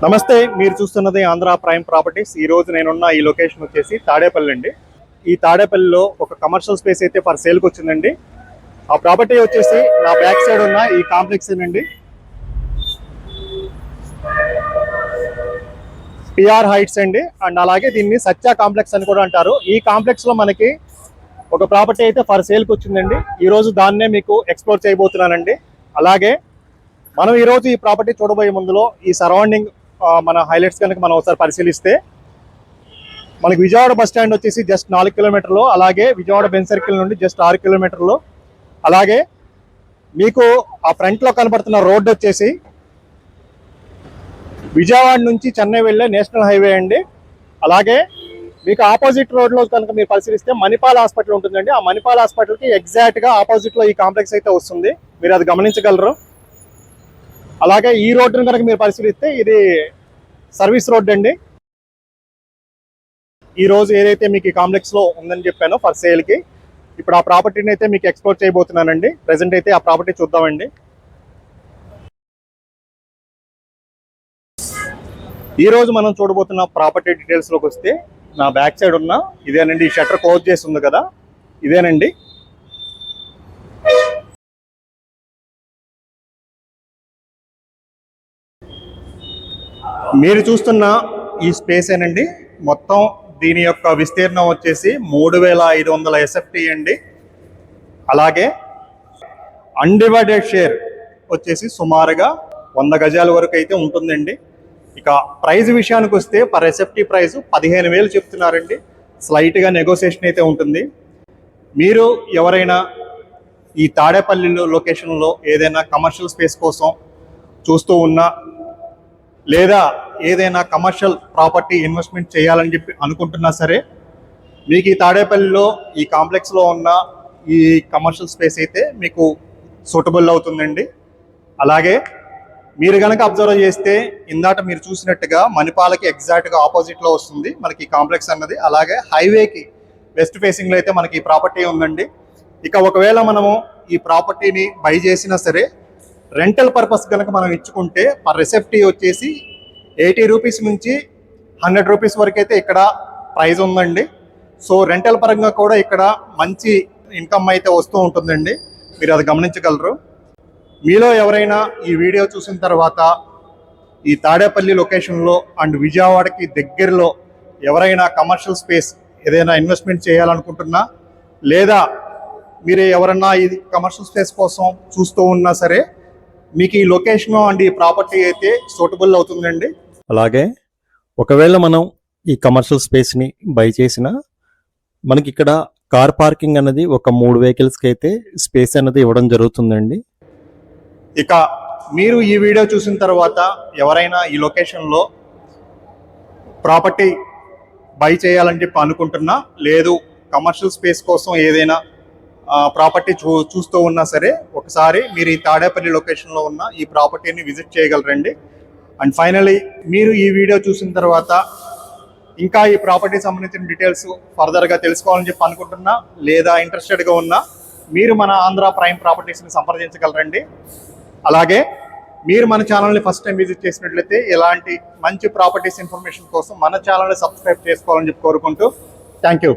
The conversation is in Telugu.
నమస్తే, మీరు చూస్తున్నది ఆంధ్ర ప్రైమ్ ప్రాపర్టీస్. ఈ రోజు నేనున్న ఈ లొకేషన్ వచ్చేసి తాడేపల్లి అండి. ఈ తాడేపల్లిలో ఒక కమర్షియల్ స్పేస్ అయితే ఫర్ సేల్కి వచ్చిందండి. ఆ ప్రాపర్టీ వచ్చేసి నా బ్యాక్ సైడ్ ఉన్న ఈ కాంప్లెక్స్ అండి, పిఆర్ హైట్స్ అండి. అండ్ అలాగే దీన్ని సత్య కాంప్లెక్స్ అని కూడా అంటారు. ఈ కాంప్లెక్స్ లో మనకి ఒక ప్రాపర్టీ అయితే ఫర్ సేల్కి వచ్చిందండి. ఈ రోజు దాన్నే మీకు ఎక్స్ప్లోర్ చేయబోతున్నానండి. అలాగే మనం ఈరోజు ఈ ప్రాపర్టీ చూడబోయే ముందులో ఈ సరౌండింగ్ మన హైలైట్స్ కనుక మనం ఒకసారి పరిశీలిస్తే, మనకి విజయవాడ బస్ స్టాండ్ వచ్చేసి జస్ట్ 4 కిలోమీటర్లు, అలాగే విజయవాడ బెంజ్ సర్కిల్ నుండి జస్ట్ 6 కిలోమీటర్లు, అలాగే మీకు ఆ ఫ్రంట్లో కనబడుతున్న రోడ్డు వచ్చేసి విజయవాడ నుంచి చెన్నై వెళ్ళే నేషనల్ హైవే అండి. అలాగే మీకు ఆపోజిట్ రోడ్లో కనుక మీరు పరిశీలిస్తే మణిపాల్ హాస్పిటల్ ఉంటుందండి. ఆ మణిపాల్ హాస్పిటల్కి ఎగ్జాక్ట్గా ఆపోజిట్లో ఈ కాంప్లెక్స్ అయితే వస్తుంది. మీరు అది గమనించగలరు. అలాగే ఈ రోడ్డును కనుక మీరు పరిశీలిస్తే ఇది సర్వీస్ రోడ్ అండి. ఈ రోజు ఏదైతే మీకు ఈ కాంప్లెక్స్ లో ఉందని చెప్పానో ఫర్ సేల్ కి, ఇప్పుడు ఆ ప్రాపర్టీని అయితే మీకు ఎక్స్ప్లోర్ చేయబోతున్నానండి. ప్రెసెంట్ అయితే ఆ ప్రాపర్టీ చూద్దామండి. ఈ రోజు మనం చూడబోతున్న ప్రాపర్టీ డీటెయిల్స్ లోకి వస్తే, నా బ్యాక్ సైడ్ ఉన్న ఇదేనండి, ఈ షట్టర్ క్లోజ్ చేసి ఉంది కదా, ఇదేనండి. మీరు చూస్తున్న ఈ స్పేస్ ఏనండి. మొత్తం దీని యొక్క విస్తీర్ణం వచ్చేసి 3500 SFT అండి. అలాగే అన్డివైడెడ్ షేర్ వచ్చేసి సుమారుగా 100 గజాల వరకు అయితే ఉంటుందండి. ఇక ప్రైస్ విషయానికి వస్తే పర్ SFT ప్రైస్ 15,000 చెప్తున్నారండి. స్లైట్గా నెగోసియేషన్ అయితే ఉంటుంది. మీరు ఎవరైనా ఈ తాడేపల్లి లొకేషన్లో ఏదైనా కమర్షియల్ స్పేస్ కోసం చూస్తూ ఉన్నా, లేదా ఏదైనా కమర్షియల్ ప్రాపర్టీ ఇన్వెస్ట్మెంట్ చేయాలని చెప్పి అనుకుంటున్నా సరే, మీకు ఈ తాడేపల్లిలో ఈ కాంప్లెక్స్లో ఉన్న ఈ కమర్షియల్ స్పేస్ అయితే మీకు సూటబుల్ అవుతుందండి. అలాగే మీరు కనుక అబ్జర్వ్ చేస్తే, ఇందాక మీరు చూసినట్టుగా మణిపాలకి ఎగ్జాక్ట్గా ఆపోజిట్లో వస్తుంది మనకి ఈ కాంప్లెక్స్ అన్నది. అలాగే హైవేకి వెస్ట్ ఫేసింగ్లో అయితే మనకి ఈ ప్రాపర్టీ ఉందండి. ఇక ఒకవేళ మనము ఈ ప్రాపర్టీని బై చేసినా సరే, రెంటల్ పర్పస్ కనుక మనం ఇచ్చుకుంటే పర్ SFT వచ్చేసి 80 రూపీస్ నుంచి 100 రూపీస్ వరకు అయితే ఇక్కడ ప్రైస్ ఉందండి. సో రెంటల్ పరంగా కూడా ఇక్కడ మంచి ఇన్కమ్ అయితే వస్తూ ఉంటుందండి. మీరు అది గమనించగలరు. మీలో ఎవరైనా ఈ వీడియో చూసిన తర్వాత ఈ తాడేపల్లి లొకేషన్లో అండ్ విజయవాడకి దగ్గరలో ఎవరైనా కమర్షియల్ స్పేస్ ఏదైనా ఇన్వెస్ట్మెంట్ చేయాలనుకుంటున్నా, లేదా మీరు ఎవరన్నా ఈ కమర్షియల్ స్పేస్ కోసం చూస్తూ ఉన్నా సరే, మీకు ఈ లొకేషన్ అండ్ ఈ ప్రాపర్టీ అయితే సూటబుల్ అవుతుందండి. అలాగే ఒకవేళ మనం ఈ కమర్షియల్ స్పేస్ని బై చేసినా, మనకి ఇక్కడ కార్ పార్కింగ్ అన్నది ఒక 3 వెహికల్స్కి అయితే స్పేస్ అన్నది ఇవ్వడం జరుగుతుందండి. ఇక మీరు ఈ వీడియో చూసిన తర్వాత ఎవరైనా ఈ లొకేషన్లో ప్రాపర్టీ బై చేయాలని చెప్పి అనుకుంటున్నా, లేదు కమర్షియల్ స్పేస్ కోసం ఏదైనా ప్రాపర్టీ చూస్తూ ఉన్నా సరే, ఒకసారి మీరు ఈ తాడేపల్లి లొకేషన్లో ఉన్న ఈ ప్రాపర్టీని విజిట్ చేయగలరండి. అండ్ ఫైనలీ మీరు ఈ వీడియో చూసిన తర్వాత ఇంకా ఈ ప్రాపర్టీ సంబంధించిన డీటెయిల్స్ ఫర్దర్గా తెలుసుకోవాలని చెప్పి అనుకుంటున్నా, లేదా ఇంట్రెస్టెడ్గా ఉన్నా, మీరు మన ఆంధ్ర ప్రైమ్ ప్రాపర్టీస్ని సంప్రదించగలరండి. అలాగే మీరు మన ఛానల్ని ఫస్ట్ టైం విజిట్ చేసినట్లయితే ఇలాంటి మంచి ప్రాపర్టీస్ ఇన్ఫర్మేషన్ కోసం మన ఛానల్ని సబ్స్క్రైబ్ చేసుకోవాలని చెప్పి కోరుకుంటూ, థ్యాంక్ యూ.